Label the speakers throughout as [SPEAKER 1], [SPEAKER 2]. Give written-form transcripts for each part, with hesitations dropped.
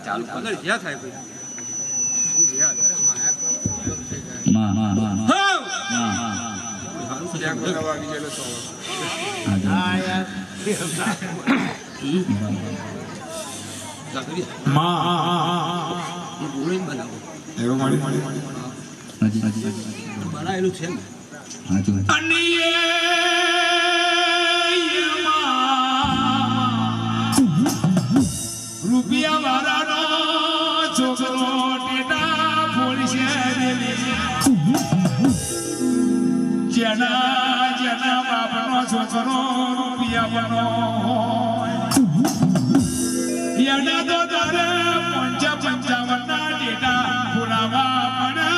[SPEAKER 1] ચાલુ
[SPEAKER 2] આગળ જ્યાં થાય કોઈ બનાવેલું છે ને
[SPEAKER 3] રૂપિયા વાળાનો છોકરો ટેટા ફોડશે જેના જેના બાપનો છોકરો રૂપિયા એના તો તારે 55 ના ટેટા ફોડાવા પડે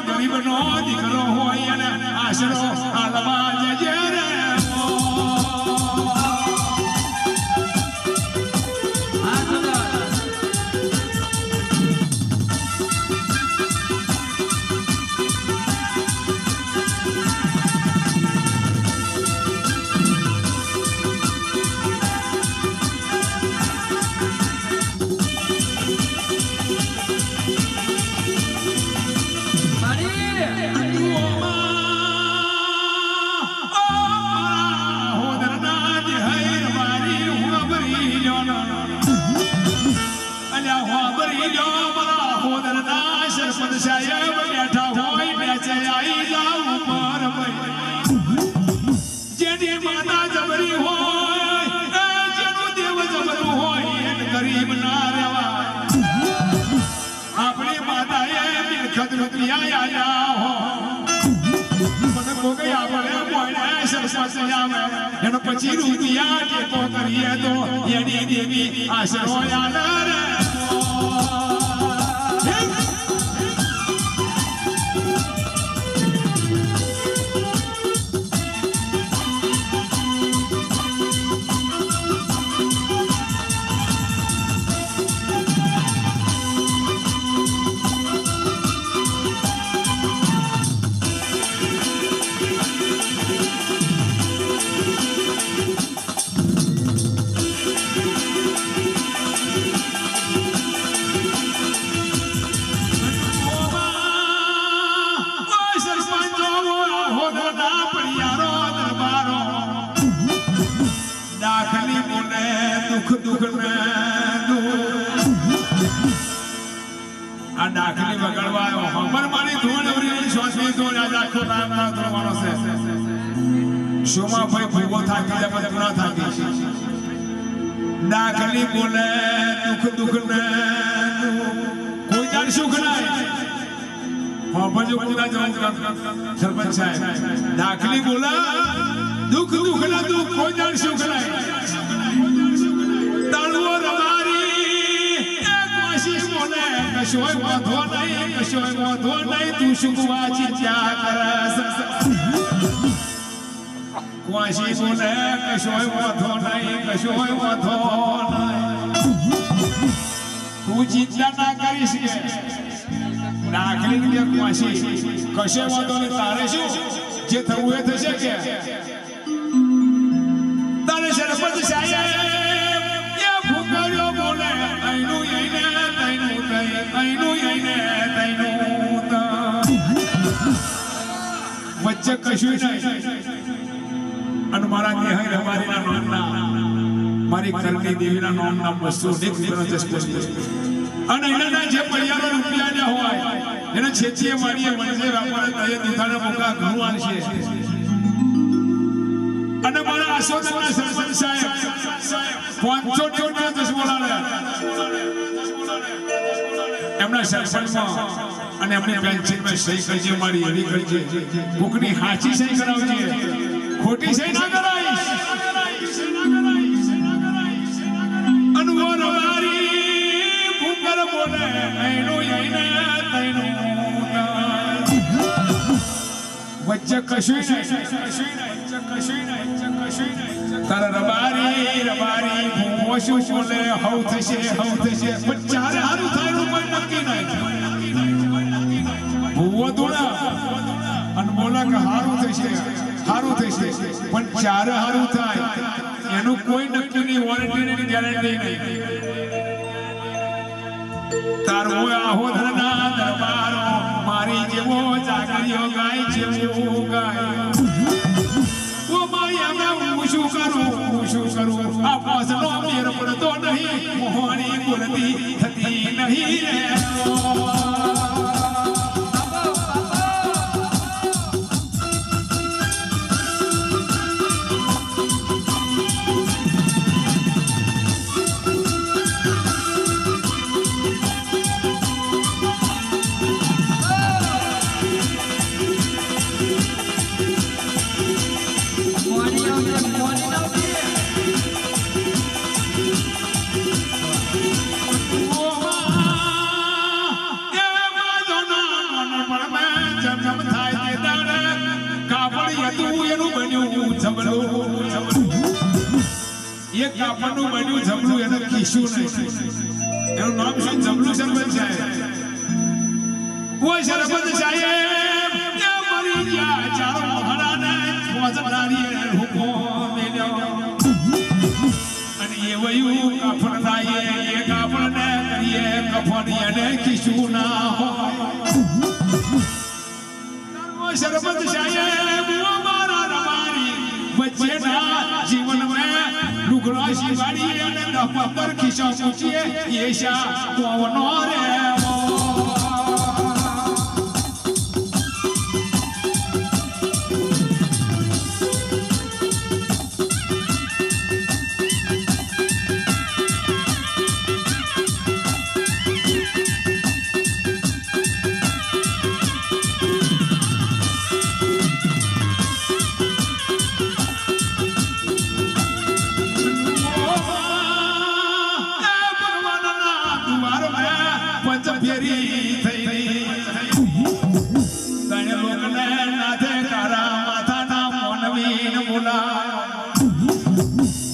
[SPEAKER 3] ગરીબનો દીકરો હોય અને આશરો આલવા જજે રે પછી રૂપિયા ટેકો કરીએ તો એની દેવી આશરો યાદ દાખલી બગડવાયો હમર મારી ધોણ અવરી શ્વાસની ધોણ આજ આખો નામ ના ધોવાનો છે શોમાં ભાઈ ભૂગો થાકી જાય પણ પૂરા થાકી દાખલી બોલે દુઃખ ને કોઈ દાડ સુખ નહીં હા ભજો પૂરા જવાબ સરપંચ સાહેબ દાખલી બોલે દુઃખ ના દુઃખ કોઈ દાડ સુખ નહીં તાળવો રમારી કશોય વાંધો નહીં તું શું વાંચી ત્યાં કરસ કોશી બોલે કશોય વાંધો નહીં, કશોય વાંધો નહીં. તું ચિંતા ના કરીશ કે દાખલી કે કોશી કશે વાંધો નહીં. તારે શું જે થવું એ થશે કે તારે સરપંચ સાહેબ એ ભૂકર્યો બોલે તૈનું યઈને તૈનું તઈ તૈનું યઈને તૈનું વચ્ચે કશું નહીં. અને મારા દેહ રબારીના નામના મારી કરણી દેવીના નામના વસ્તુ અને એના જે પૈયાનો રૂપિયા હોય એને છેચીએ મારીએ મનસે વાપરે તયે દુધાને મોકા ઘણું આલશે. અને મારા આશોદના સરપંચ સાહેબ 500 10 બોલાવે એમના સરપંચમાં અને એમની પેન્શનમાં સહી કરજે, મારી એવી કરજે, કોકની હાચી સહી કરાવજે, ખોટી સહી ના કરાઈશ. અનવર વારી ભૂકર બોલે એનું યઈને તૈનું વચ્ચે કશું નહીં. તારા રબારી રબારી ભૂવો શું બોલે હવ થશે પણ ચારે હારું થાય કોઈ નક્કી નહીં. ભૂવો દોડા અને બોલા કે હારું થશે પણ ચારે હારું થાય એનું કોઈ નક્કી નહીં, વોરંટી ગેરંટી નહીં. તારો આહોધના દરબારો મારી જેવો જાગરીઓ ગાય જેવું ગાય. ઓ માયા હું શું કરું આ પાસનો મેર પડતો નહીં, મોહણી બોલતી થતી નહીં રે. એક કાપડનું બન્યું જમલું એને કીશું નહીં. એનું નામ શું? જમલું સરપંચ સાહેબ. કોઈ સરપંચ સાહેબ મરી ગયા ચારો મહારાને પોચરાની હુકો મેલ્યો અને એ વયું કાપડ લાઈએ એ કાપડને કરીએ કફન એને કીશું ના હોય. સરપંચ સાહેબ મારા રબારી વચ્ચેના જીવનમાં લુગડા શિવાડી અને 10-15 ખિસ્સા પૂછીએ એશા કોનો રે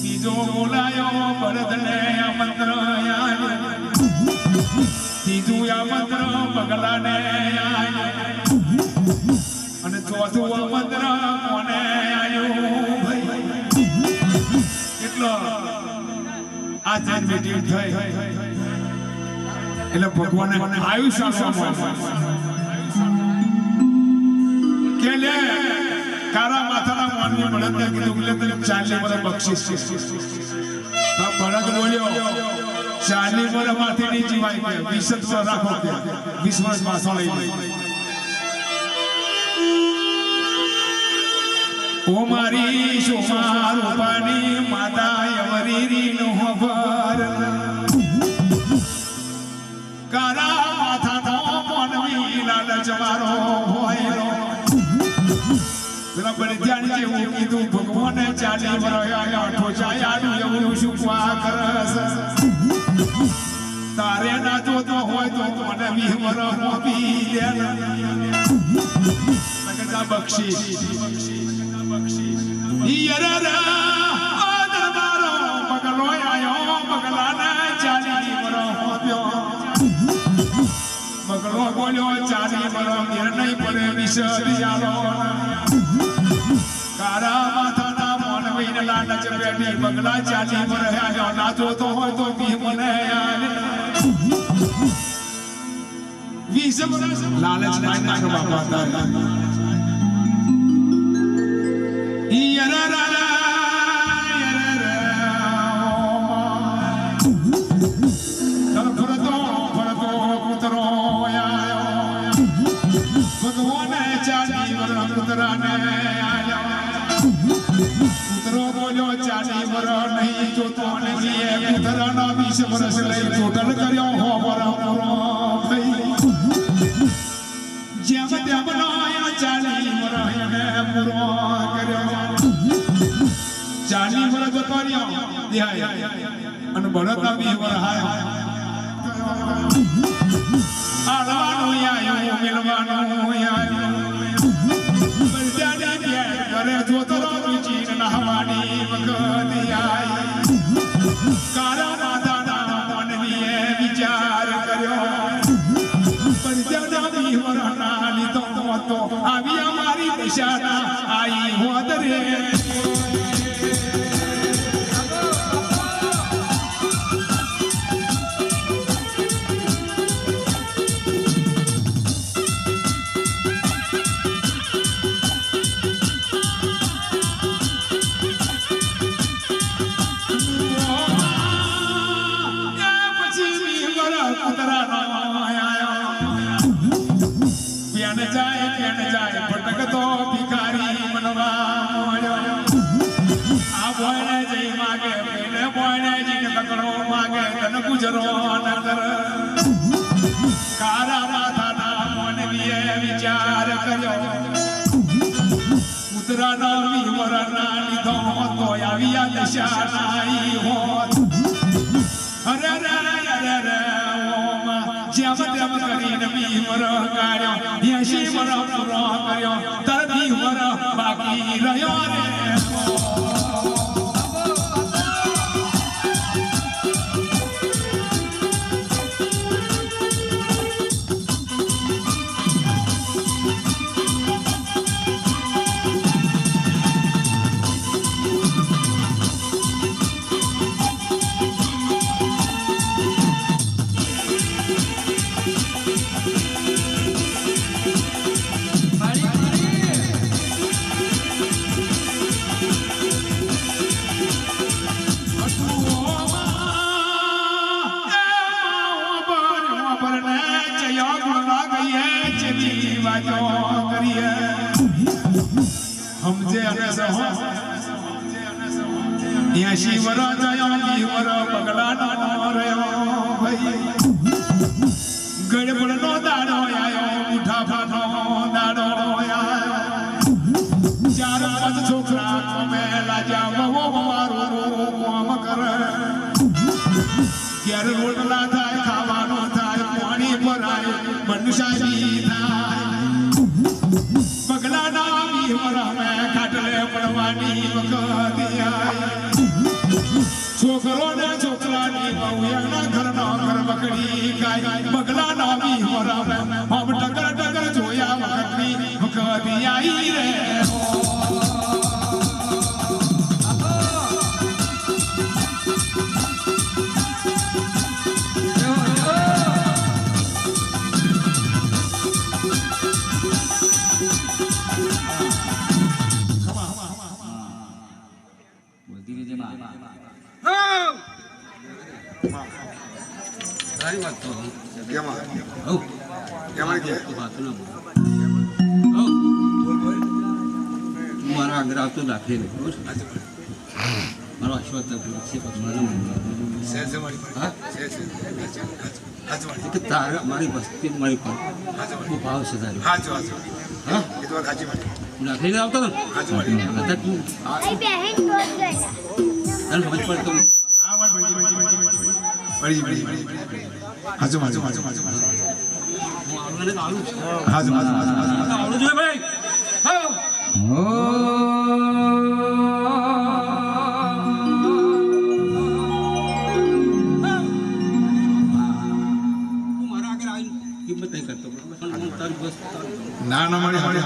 [SPEAKER 3] બીજો બોલાયો ભરતને આમંત્ર ત્રીજું આમંત્ર બગલાને અને ચોથું આમંત્ર કોને આવ્યું એટલો આ જન મીટિંગ થઈ એટલે ભગવાને આયુષ્ય કે લે કારા માથાના માનવી ભરતને કીધું કે તને 40 વર્ષ બક્ષિસ છે. ભરત બોલ્યો 40 વર્ષ માથે નહીં જીવાય કે 20 વર્ષ રાખો કે 20 વર્ષ પાછળ લઈ ઓ મારી શોભા રૂપાની માતા અમરીરી નો ભર કારા માથાનો માનવી લાલચ મારો હોય પેલા બને ધ્યાન જેવું કીધું ભગવાને 40 વર્ષ આઠો ચાયાનું એવું શું કરસ તારે ના જોતો હોય તો મને 20 વર્ષ આપી દે બક્ષી બગલો બોલ્યો ચાલી મરો નિર્ણય પડે વિષયાલો કારા માથાના મોન વઈને લાલચ બેઠી બગલા ચાલી મરહ્યા નાચો તો હોય તો બી મને વિષ લાલચ ના બાપા હતા ઉતરો બોલ્યો ચાલી વરસ નહીં જોતો નહીં ઉતરાના 20 વર્ષ લઈ ટોટલ કર્યો હો બરાબરો ભાઈ જેમ તેમ નયા ચાલી વરસ એને પૂરો કર્યો ચાલી વરસ જતો રહ્યો દેહાય અને ભરતના 20 વર્ષ આળવાનું આયો મિલવાનું આયો કરે જોતો રુચિ નહવાની વખત આઈ કારા માતાના મનવીએ વિચાર કર્યો પણ વિવરના લીધો તો આવી અમારી દિશાના આઈ હોત રે જાય ભટકતો ભિખારી મનવા આ બોયને જઈ માગે પેલે બોયને જઈને કકડો માગે તન ગુજરો નગર કારા માથાના મોનવીએ વિચાર કર્યો ઉતરાના વિવરના લીધો તો આવ્યા દશા નાઈ હોત અરે રે જેમ તેમ કરીને 20 વર્ષ ગાળ્યો 80 વર્ષ પૂરો કર્યો તર 20 વર્ષ બાકી રહ્યો રે हमजे अने सहो 80 वर्ष जयो 20 वर्ष बगला नो रयो भाई गड़बड़ नो दाड़ो आयो उठा फानो दाड़ो आयो 4-5 छोकरा में लाजा वो मारो काम करे क्यार रोटला थाय खावानो थाय पानी भराय मनुष्यानी थाय बगला ना खाटले પડવાની વખત છોકરો ને છોકરાની બહુયાના ઘરનો ઘર બકડી ગાય બગલા નામી હોરાવે હમ ટકર ટકર જોયા વખતની વખત આઈ રે
[SPEAKER 2] સારી વાત તો મારા આગળ આવતો રાખે મારો આશ્વાસ છે તારા મારી વસ્તી મારી પર બહુ ભાવ છે તારી રાખીને આવતો ને તું સમજ પડતો હાજુ તું મારા આગળ આવીને કિંમત નહીં કરતો બરાબર? હું તારી બસ
[SPEAKER 3] ના ના મારી
[SPEAKER 1] સોની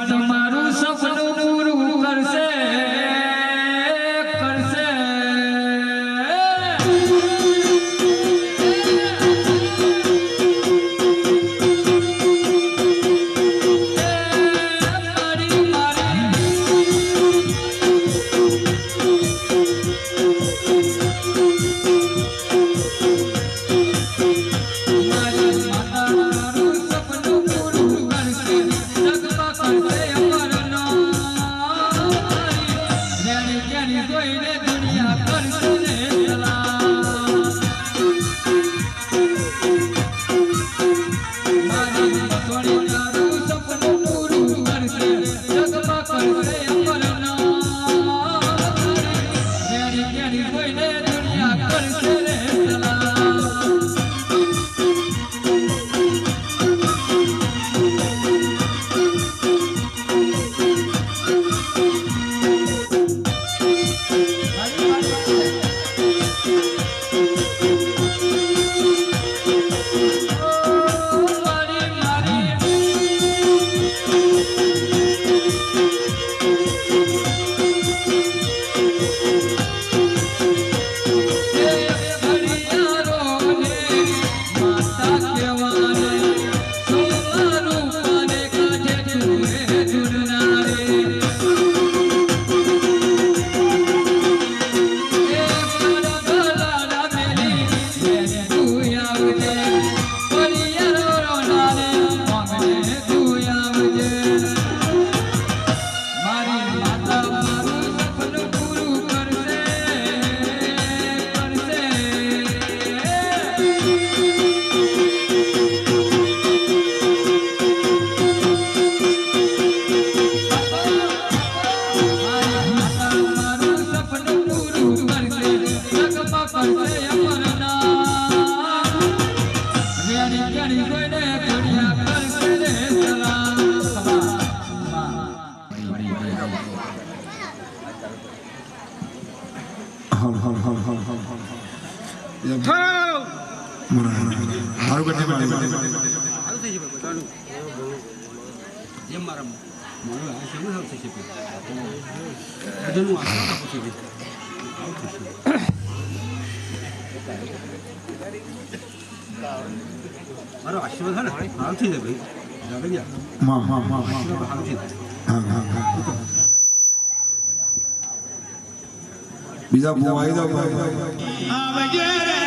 [SPEAKER 1] તમારું સપનું પૂરું કરશે કરશે
[SPEAKER 2] સારું થઈ જાય બધાનું જેમ મારા મારું આ છે સારું થઈ શકે બધાનું આશા પૂછી દે મારો આશીર્વાદ છે ને સારું થઈ જાય ભાઈ આશીર્વાદ સારું થઈ જાય
[SPEAKER 3] બીજા બહુ આવી જાવ આવજે રે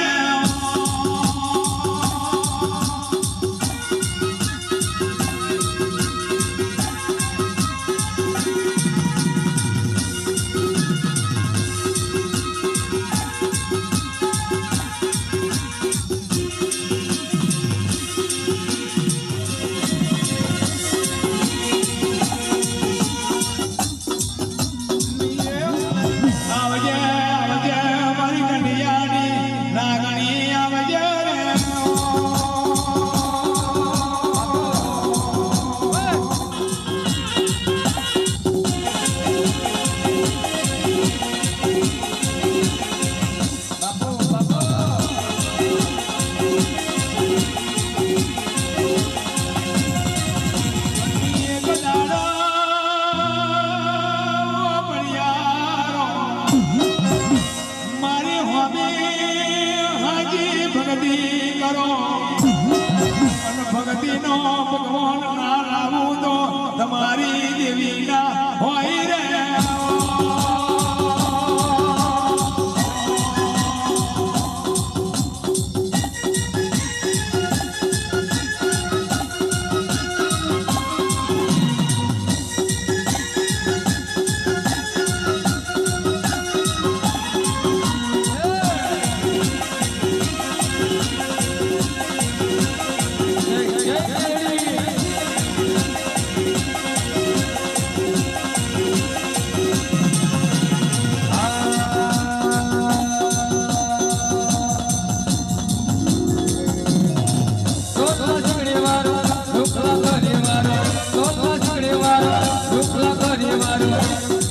[SPEAKER 3] ભગવાન ના લાવું તો તમારી દેવી ના હોય રે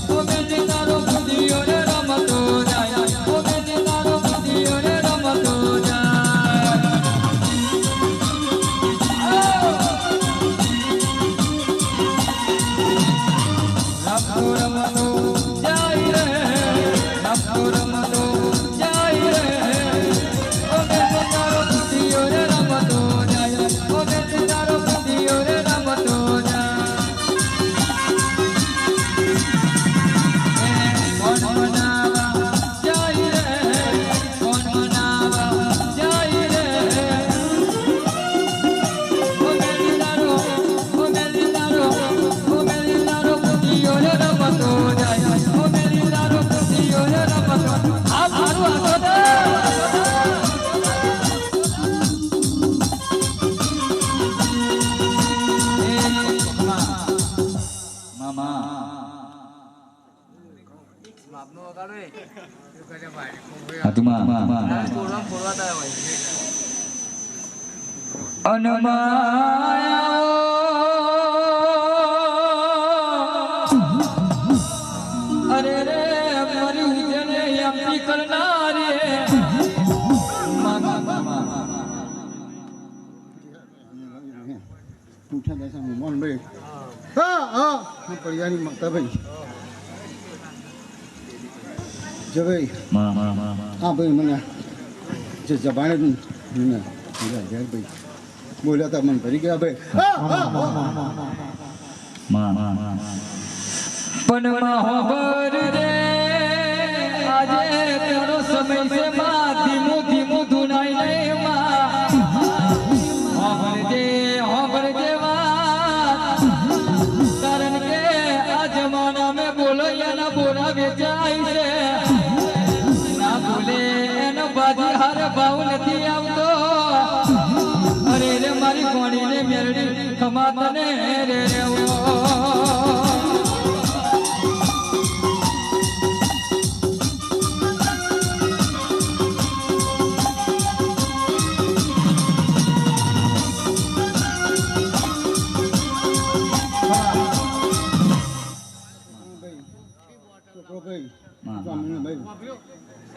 [SPEAKER 1] ઓ બેટી તારો બુદ્ધિઓ રે રમતો જાય ઓ બેટી તારો બુદ્ધિઓ રે રમતો જાય રમતો રમતો જાય રે રમતો રમતો જાય રે ઓ બેટી તારો બુદ્ધિઓ રે રમતો જાય ઓ બેટી તારો બુદ્ધિઓ રે રમતો જાય કોણ મનાવા જાય રે કોણ મનાવા જાય રે ઓ બેટી તારો બુદ્ધિઓ રે રમતો જાય ઓ બેટી તારો બુદ્ધિઓ રે રમતો આ મારું આસોદે અરે રે મારી ઉજને એમની કરનારી
[SPEAKER 4] ઉઠ્યા બેસા મોહનભાઈ હા હા હું પરિવારની માતા ભાઈ જો ભાઈ હા ભાઈ મને જે જબાને મને ભાઈ બોલ્યા હતા મને ભરી ગયા ભાઈ
[SPEAKER 1] પણ માહોબર રે આજે તેરો સમય છે માં ધીમું ધીમું ધુનાઈ લે માં હોબર જે વાત કારણ કે આ જમાના મેં બોલો એના બોલા વેચાય છે ના બોલે એનો બાજી હાર ભાવ નથી આવતો અરે રે મારી કોણીને મેરડી ખમાતને રે રેવો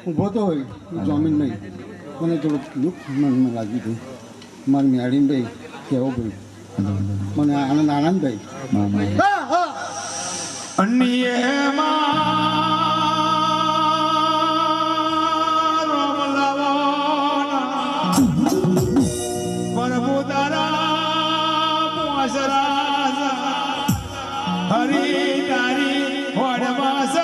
[SPEAKER 4] ઊભો તો હોય જમીન નહીં મને થોડુંક દુઃખ મનમાં લાગ્યું હતું મારી મેળીને ભાઈ કહેવો ભાઈ મને આનંદ આનંદ ભાઈ
[SPEAKER 3] હરી તારી વડવાસ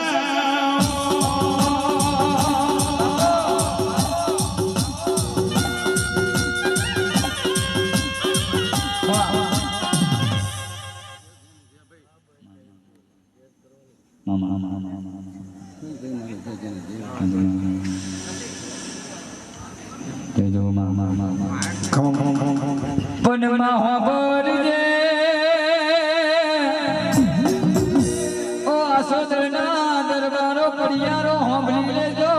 [SPEAKER 1] પણ માહોબર રે ઓ આસોદરના દરબારો પડિયારો હોંભળી લેજો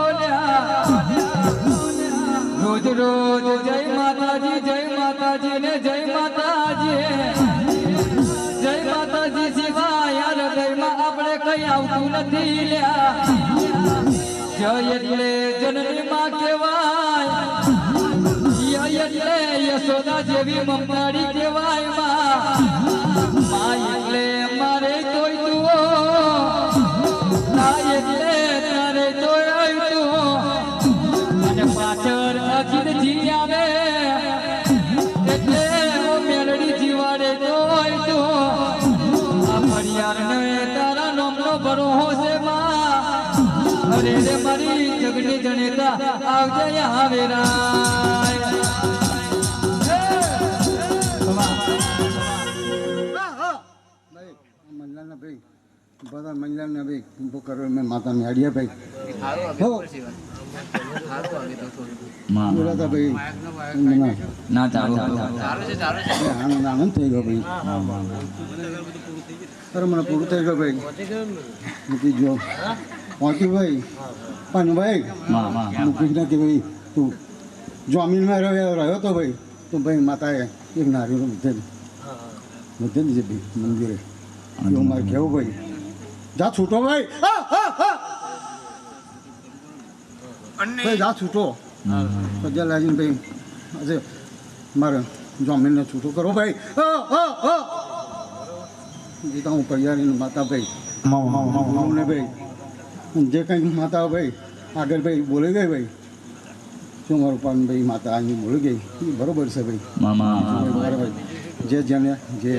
[SPEAKER 1] રોજ રોજ જય માતાજી ને જય માતાજી સિવાય હૃદયમાં આપણે કઈ આવતું નથી લ્યા જય એટલે જનની માં કહેવાય એટલે યશોદા જેવી મમતાડી કહેવાય માં એટલે મારે તોય તું એટલે તારે તોય તું અને પાછળ અખિર જી આવે એટલે મેલડી જીવાડે તોય તું આ ફરિયાદ ને તારા નામનો ભરોસો છે માં અરે રે મારી જગની જનેતા આવજે આવે રાય
[SPEAKER 4] મંજલાના ભાઈ બધા મંજલાના ભાઈ ઊભો કરો મેં માતા મેળ્યા ભાઈ બોલાતા ભાઈ
[SPEAKER 1] ના ચાલો
[SPEAKER 4] આનંદ આનંદ થઈ ગયો ભાઈ અરે મને પૂરું થઈ ગયો ભાઈ મૂકી જો પહોંચ્યું ભાઈ પણ ભાઈ મૂકી નથી ભાઈ તું જમીનમાં રહ્યો તો ભાઈ તો ભાઈ માતાએ એક નારીનું મધ્ય દીધે ભાઈ મંદિરે એવું મારે કહેવું ભાઈ જા છૂટો ભાઈ
[SPEAKER 3] અને
[SPEAKER 4] ભાઈ જા છૂટો પજા લાગીને ભાઈ આજે મારે જમીનને છૂટો કરો ભાઈ જીતા હું પૈયારીને માતા ભાઈ ને ભાઈ જે કંઈ માતા ભાઈ આગળ ભાઈ બોલી ગઈ ભાઈ શું મારું પણ ભાઈ માતા અહીં બોલી ગઈ બરોબર છે ભાઈ બરાબર ભાઈ જે જેને જે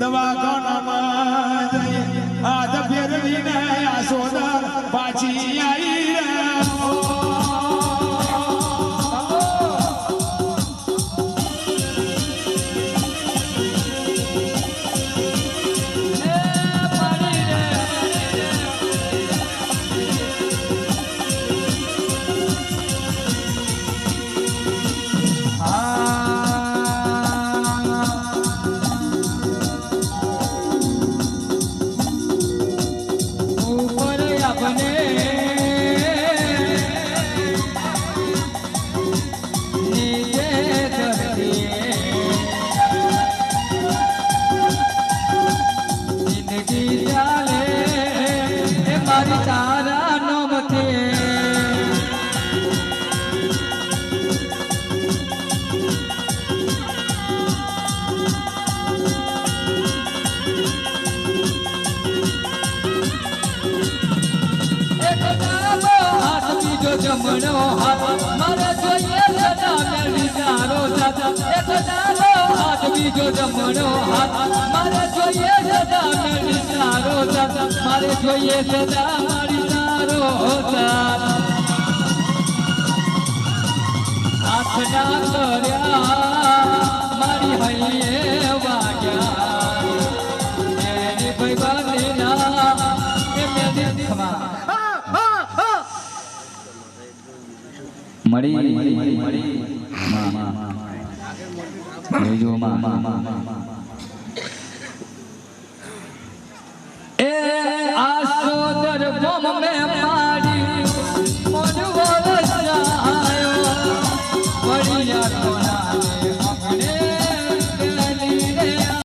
[SPEAKER 3] દવાખાનામાં જઈ હાથ ફેરવીને આ સોદર પાછી આવી
[SPEAKER 1] જમણો હાથ મારે જોઈએ સદા મેળવી સારો સાથ એક ડાબો હાથ બીજો જમણો હાથ મારે જોઈએ સદા મેળવી સારો સાથ મારે જોઈએ સદા મારી સારો સાથ હાથ ના કર્યા મારી હૈયે વાગ્યા એની ભાઈ ના એમને દેખવા મળી એ આસો દર ગમ મે